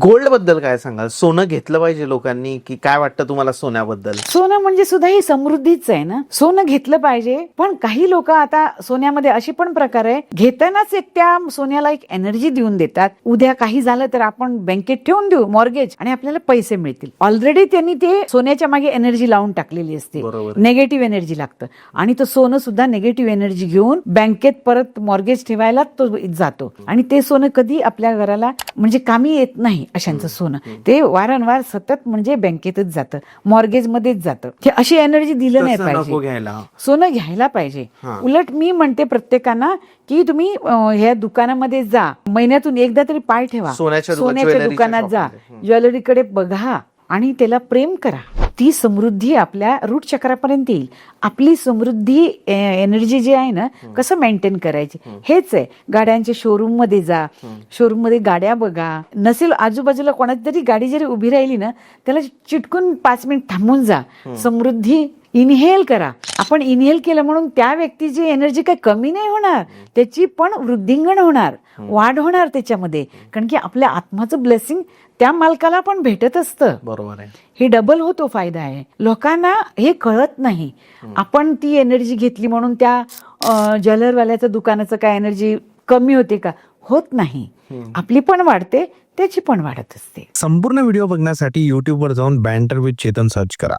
Gold बद्दल काय सांगाल? सोनं घेतलं पाहिजे लोकांनी की काय वाटतं तुम्हाला सोन्याबद्दल? सोनं म्हणजे सुद्धा ही समृद्धीच आहे ना. सोनं घेतलं पाहिजे, पण काही लोक आता सोन्यामध्ये अशी पण प्रकार आहे, घेतानाच एक त्या सोन्याला एक एनर्जी देऊन देतात. उद्या काही झालं तर आपण बँकेत ठेवून देऊ मॉर्गेज आणि आपल्याला पैसे मिळतील. ऑलरेडी त्यांनी ते सोन्याच्या मागे एनर्जी लावून टाकलेली असते. बरोबर. नेगेटिव्ह एनर्जी लागतं आणि तो सोनं सुद्धा नेगेटिव्ह एनर्जी घेऊन बँकेत परत मॉर्गेज ठेवायला तो जातो आणि ते सोनं कधी आपल्या घराला म्हणजे कामी येत नाही. अशांचं सोनं ते वारंवार सतत म्हणजे बँकेतच जातं, मॉर्गेज मध्येच जातं. हे अशी एनर्जी दिलं नाही तसं नको पाहिजे. घ्यायला. सोनं घ्यायला पाहिजे. हा. उलट मी म्हणते प्रत्येकांना की तुम्ही ह्या दुकानामध्ये जा, महिन्यातून एकदा तरी पाय ठेवा, सोन्याच्या ज्वेलरीच्या दुकानात जा, ज्वेलरीकडे बघा आणि त्याला प्रेम करा. ती समृद्धी आपल्या रूट चक्रापर्यंत येईल. आपली समृद्धी एनर्जी जी आहे ना, कसं मेंटेन करायची हेच आहे. गाड्यांच्या शोरूम मध्ये जा, शोरूम मध्ये गाड्या बघा. नसेल आजूबाजूला कोणाची तरी गाडी जरी उभी राहिली ना, त्याला चिटकून 5 मिनिट थांबून जा. समृद्धी इनहेल करा. आपण इनहेल केलं म्हणून त्या व्यक्तीची एनर्जी काही कमी नाही होणार, त्याची पण वृद्धिंगण होणार, वाढ होणार त्याच्यामध्ये. कारण की आपल्या आत्माचं ब्लेसिंग त्या मालकाला पण भेटत असतं. बरोबर आहे. हे डबल होतो फायदा आहे. लोकांना हे कळत नाही. आपण ती एनर्जी घेतली म्हणून त्या ज्वेलरवाल्याचं दुकानाचं काय एनर्जी कमी होते का? होत नाही. आपली पण वाढते, त्याची पण वाढत असते. संपूर्ण व्हिडिओ बघण्यासाठी YouTube वर जाऊन बँटर विथ चेतन सर्च करा.